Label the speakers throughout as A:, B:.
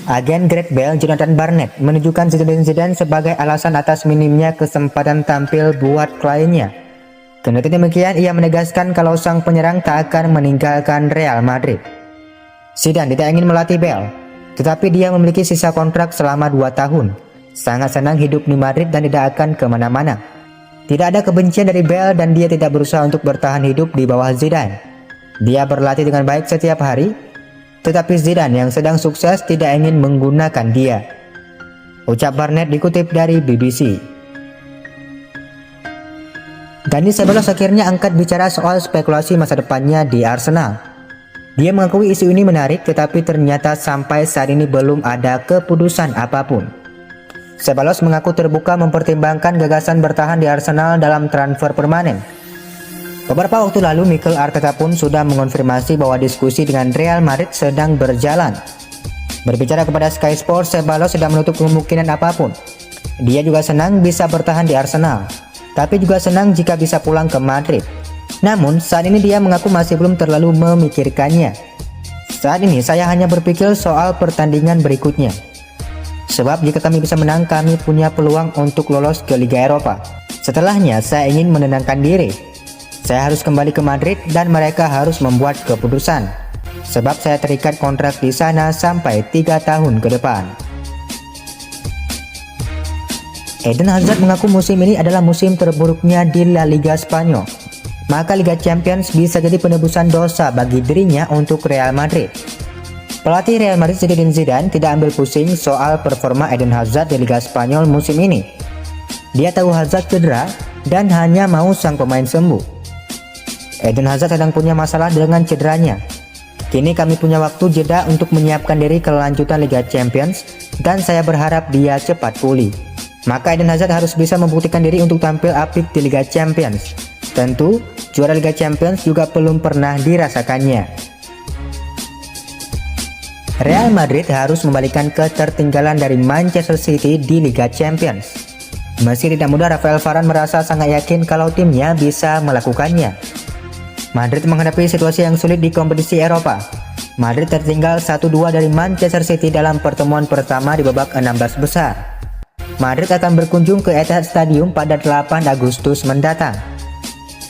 A: Agen Gareth Bale, Jonathan Barnett, menunjukkan Zinedine Zidane sebagai alasan atas minimnya kesempatan tampil buat kliennya. Kendati demikian, ia menegaskan kalau sang penyerang tak akan meninggalkan Real Madrid. Zidane tidak ingin melatih Bale, tetapi dia memiliki sisa kontrak selama 2 tahun. Sangat senang hidup di Madrid dan tidak akan kemana-mana. Tidak ada kebencian dari Bale dan dia tidak berusaha untuk bertahan hidup di bawah Zidane. Dia berlatih dengan baik setiap hari, tetapi Zidane yang sedang sukses tidak ingin menggunakan dia. Ucap Barnett dikutip dari BBC. Dani Ceballos akhirnya angkat bicara soal spekulasi masa depannya di Arsenal. Dia mengakui isu ini menarik, tetapi ternyata sampai saat ini belum ada keputusan apapun. Ceballos mengaku terbuka mempertimbangkan gagasan bertahan di Arsenal dalam transfer permanen. Beberapa waktu lalu Mikel Arteta pun sudah mengonfirmasi bahwa diskusi dengan Real Madrid sedang berjalan. Berbicara kepada Sky Sports, Ceballos tidak menutup kemungkinan apapun. Dia juga senang bisa bertahan di Arsenal, tapi juga senang jika bisa pulang ke Madrid. Namun saat ini dia mengaku masih belum terlalu memikirkannya. Saat ini saya hanya berpikir soal pertandingan berikutnya. Sebab jika kami bisa menang, kami punya peluang untuk lolos ke Liga Eropa. Setelahnya saya ingin menenangkan diri. Saya harus kembali ke Madrid dan mereka harus membuat keputusan. Sebab saya terikat kontrak di sana sampai 3 tahun ke depan. Eden Hazard mengaku musim ini adalah musim terburuknya di La Liga Spanyol. Maka Liga Champions bisa jadi penebusan dosa bagi dirinya untuk Real Madrid. Pelatih Real Madrid Zinedine Zidane tidak ambil pusing soal performa Eden Hazard di Liga Spanyol musim ini. Dia tahu Hazard cedera dan hanya mau sang pemain sembuh. Eden Hazard sedang punya masalah dengan cederanya. Kini kami punya waktu jeda untuk menyiapkan diri ke lanjutan Liga Champions dan saya berharap dia cepat pulih. Maka Eden Hazard harus bisa membuktikan diri untuk tampil apik di Liga Champions. Tentu, juara Liga Champions juga belum pernah dirasakannya. Real Madrid harus membalikan ketertinggalan dari Manchester City di Liga Champions. Meski tidak mudah, Rafael Varane merasa sangat yakin kalau timnya bisa melakukannya. Madrid menghadapi situasi yang sulit di kompetisi Eropa. Madrid tertinggal 1-2 dari Manchester City dalam pertemuan pertama di babak 16 besar. Madrid akan berkunjung ke Etihad Stadium pada 8 Agustus mendatang.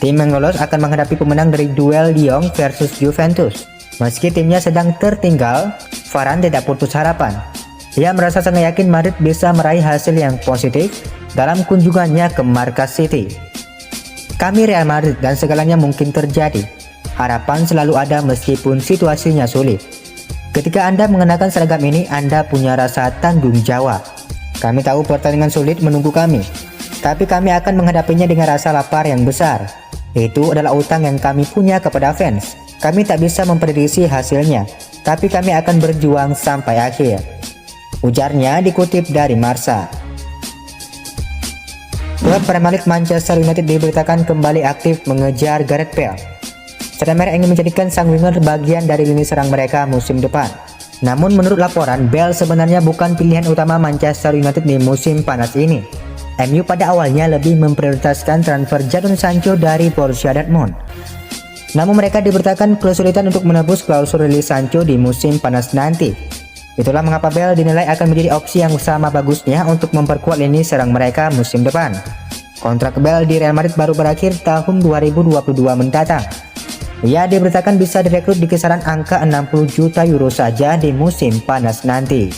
A: Tim yang lolos akan menghadapi pemenang dari duel Lyon versus Juventus. Meski timnya sedang tertinggal, Varane tidak putus harapan. Ia merasa sangat yakin Madrid bisa meraih hasil yang positif dalam kunjungannya ke markas City. Kami Real Madrid dan segalanya mungkin terjadi. Harapan selalu ada meskipun situasinya sulit. Ketika Anda mengenakan seragam ini, Anda punya rasa tanggung jawab. Kami tahu pertandingan sulit menunggu kami, tapi kami akan menghadapinya dengan rasa lapar yang besar. Itu adalah utang yang kami punya kepada fans. Kami tak bisa memprediksi hasilnya, tapi kami akan berjuang sampai akhir. Ujarnya dikutip dari Marca. Klub Premier League Manchester United diberitakan kembali aktif mengejar Gareth Bale. Setan Merah ingin menjadikan sang winger bagian dari lini serang mereka musim depan. Namun menurut laporan, Bale sebenarnya bukan pilihan utama Manchester United di musim panas ini. MU pada awalnya lebih memprioritaskan transfer Jadon Sancho dari Borussia Dortmund. Namun mereka diberitakan kesulitan untuk menebus klausul rilis Sancho di musim panas nanti. Itulah mengapa Bale dinilai akan menjadi opsi yang sama bagusnya untuk memperkuat lini serang mereka musim depan. Kontrak Bale di Real Madrid baru berakhir tahun 2022 mendatang. Ia diberitakan bisa direkrut di kisaran angka 60 juta euro saja di musim panas nanti.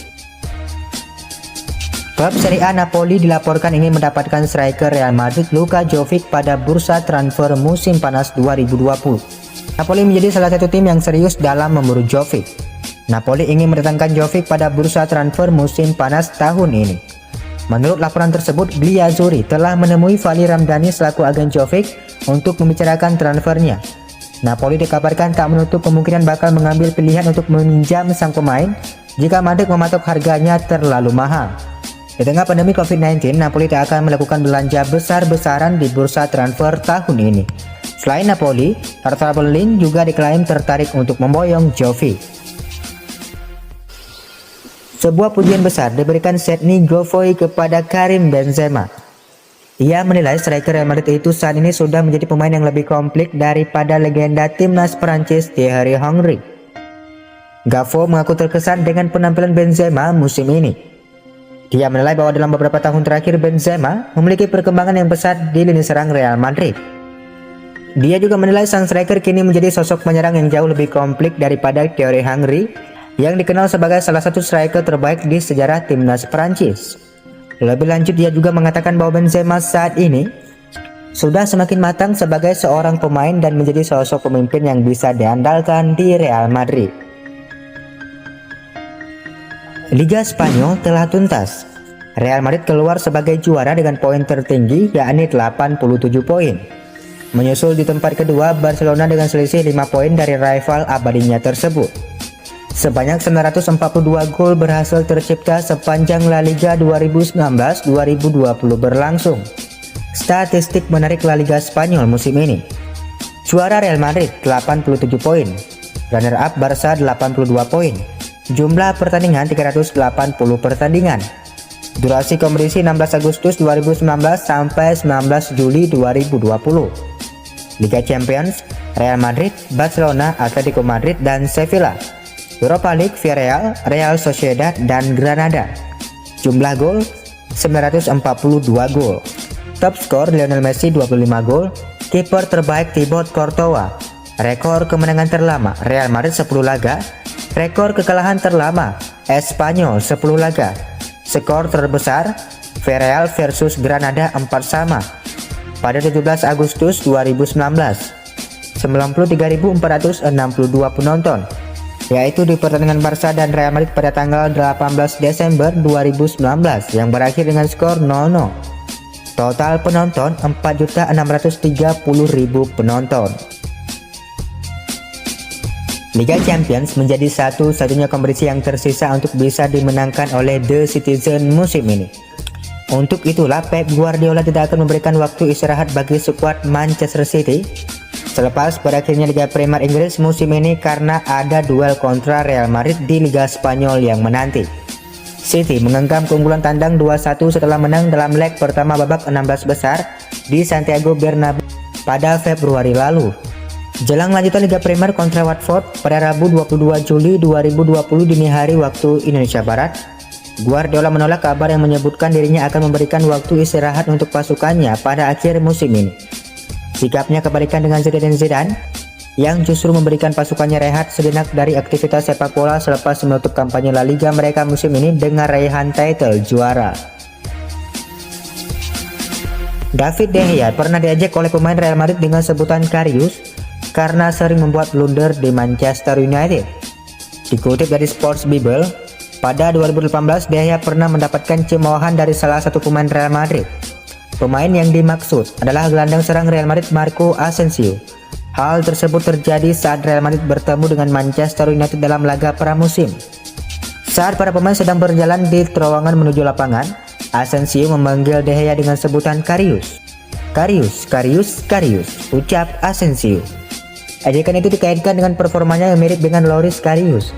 A: Klub Serie A Napoli dilaporkan ingin mendapatkan striker Real Madrid Luka Jovic pada bursa transfer musim panas 2020. Napoli menjadi salah satu tim yang serius dalam memburu Jovic. Napoli ingin mendatangkan Jovic pada bursa transfer musim panas tahun ini. Menurut laporan tersebut, Bliazzurri telah menemui Vali Ramdani selaku agen Jovic untuk membicarakan transfernya. Napoli dikabarkan tak menutup kemungkinan bakal mengambil pilihan untuk meminjam sang pemain jika Madrid mematok harganya terlalu mahal. Di tengah pandemi COVID-19, Napoli tak akan melakukan belanja besar-besaran di bursa transfer tahun ini. Selain Napoli, Hertha Berlin juga diklaim tertarik untuk memboyong Jovic. Sebuah pujian besar diberikan Sedney Govoy kepada Karim Benzema. Ia menilai striker Real Madrid itu saat ini sudah menjadi pemain yang lebih komplit daripada legenda timnas Prancis Thierry Henry. Gavo mengaku terkesan dengan penampilan Benzema musim ini. Dia menilai bahwa dalam beberapa tahun terakhir Benzema memiliki perkembangan yang pesat di lini serang Real Madrid. Dia juga menilai sang striker kini menjadi sosok penyerang yang jauh lebih komplit daripada Thierry Henry yang dikenal sebagai salah satu striker terbaik di sejarah timnas Prancis. Lebih lanjut, dia juga mengatakan bahwa Benzema saat ini sudah semakin matang sebagai seorang pemain dan menjadi sosok pemimpin yang bisa diandalkan di Real Madrid. Liga Spanyol telah tuntas. Real Madrid keluar sebagai juara dengan poin tertinggi yakni 87 poin. Menyusul di tempat kedua Barcelona dengan selisih 5 poin dari rival abadinya tersebut. Sebanyak 942 gol berhasil tercipta sepanjang La Liga 2019-2020 berlangsung. Statistik menarik La Liga Spanyol musim ini. Juara Real Madrid 87 poin, runner up Barca 82 poin. Jumlah pertandingan 380 pertandingan. Durasi kompetisi 16 Agustus 2019 sampai 19 Juli 2020. Liga Champions, Real Madrid, Barcelona, Atletico Madrid, dan Sevilla. Europa League, Villarreal, Real Sociedad, dan Granada. Jumlah gol 942 gol. Top skor Lionel Messi 25 gol. Kiper terbaik Thibaut Courtois. Rekor kemenangan terlama Real Madrid 10 laga. Rekor kekalahan terlama Espanyol 10 laga. Skor terbesar Villarreal versus Granada 4-sama pada 17 Agustus 2019. 93.462 penonton, yaitu di pertandingan Barca dan Real Madrid pada tanggal 18 Desember 2019 yang berakhir dengan skor 0-0. Total penonton 4.630.000 penonton. Liga Champions menjadi satu-satunya kompetisi yang tersisa untuk bisa dimenangkan oleh The Citizen musim ini. Untuk itulah Pep Guardiola tidak akan memberikan waktu istirahat bagi skuad Manchester City selepas berakhirnya Liga Premier Inggris musim ini karena ada duel kontra Real Madrid di Liga Spanyol yang menanti. City menggenggam keunggulan tandang 2-1 setelah menang dalam leg pertama babak 16 besar di Santiago Bernabeu pada Februari lalu. Jelang lanjutan Liga Premier kontra Watford pada Rabu 22 Juli 2020 dini hari waktu Indonesia Barat, Guardiola menolak kabar yang menyebutkan dirinya akan memberikan waktu istirahat untuk pasukannya pada akhir musim ini. Sikapnya kebalikan dengan Zinedine Zidane yang justru memberikan pasukannya rehat sejenak dari aktivitas sepak bola selepas menutup kampanye La Liga mereka musim ini dengan raihan title juara. David De Gea pernah diejek oleh pemain Real Madrid dengan sebutan Karius karena sering membuat blunder di Manchester United. Dikutip dari Sports Bible, pada 2018 De Gea pernah mendapatkan cemoohan dari salah satu pemain Real Madrid. Pemain yang dimaksud adalah gelandang serang Real Madrid Marco Asensio. Hal tersebut terjadi saat Real Madrid bertemu dengan Manchester United dalam laga pramusim. Saat para pemain sedang berjalan di terowongan menuju lapangan, Asensio memanggil De Gea dengan sebutan Karius. Karius, Karius, Karius, ucap Asensio. Ejekan itu dikaitkan dengan performanya yang mirip dengan Loris Karius,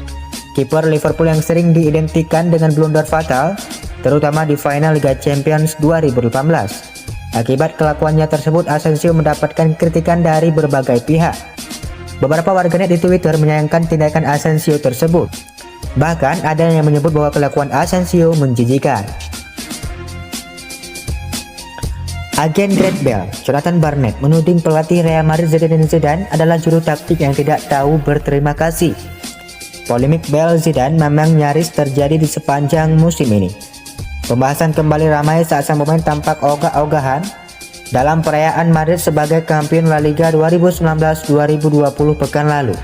A: kiper Liverpool yang sering diidentikan dengan blunder fatal, terutama di final Liga Champions 2018. Akibat kelakuannya tersebut, Asensio mendapatkan kritikan dari berbagai pihak. Beberapa warganet di Twitter menyayangkan tindakan Asensio tersebut. Bahkan ada yang menyebut bahwa kelakuan Asensio menjijikan. Agen Gareth Bale, Jonathan Barnett, menuding pelatih Real Madrid Zinedine Zidane adalah juru taktik yang tidak tahu berterima kasih. Polemik Bale Zidane memang nyaris terjadi di sepanjang musim ini. Pembahasan kembali ramai saat sang pemain tampak ogah-ogahan dalam perayaan Madrid sebagai kampion La Liga 2019-2020 pekan lalu.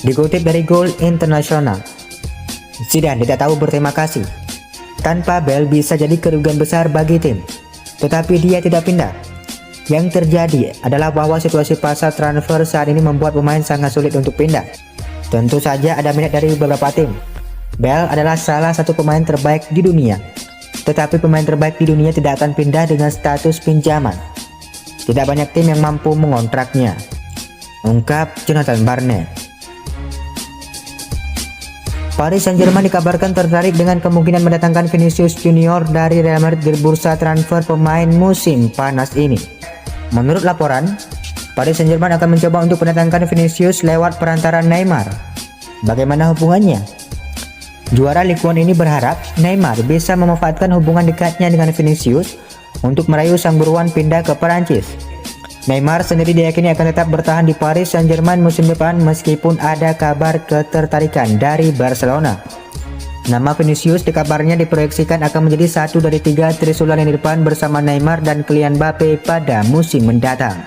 A: Dikutip dari Goal International, Zidane tidak tahu berterima kasih. Tanpa Bale bisa jadi kerugian besar bagi tim. Tetapi dia tidak pindah. Yang terjadi adalah bahwa situasi pasar transfer saat ini membuat pemain sangat sulit untuk pindah. Tentu saja ada minat dari beberapa tim. Bale adalah salah satu pemain terbaik di dunia. Tetapi pemain terbaik di dunia tidak akan pindah dengan status pinjaman. Tidak banyak tim yang mampu mengontraknya, ungkap Jonathan Barnett. Paris Saint-Germain dikabarkan tertarik dengan kemungkinan mendatangkan Vinicius Junior dari Real Madrid di bursa transfer pemain musim panas ini. Menurut laporan, Paris Saint-Germain akan mencoba untuk mendatangkan Vinicius lewat perantara Neymar. Bagaimana hubungannya? Juara Ligue 1 ini berharap Neymar bisa memanfaatkan hubungan dekatnya dengan Vinicius untuk merayu sang buruan pindah ke Perancis. Neymar sendiri diyakini akan tetap bertahan di Paris Saint-Germain musim depan meskipun ada kabar ketertarikan dari Barcelona. Nama Vinicius dikabarnya diproyeksikan akan menjadi satu dari 3 trisulan yang di depan bersama Neymar dan Kylian Mbappe pada musim mendatang.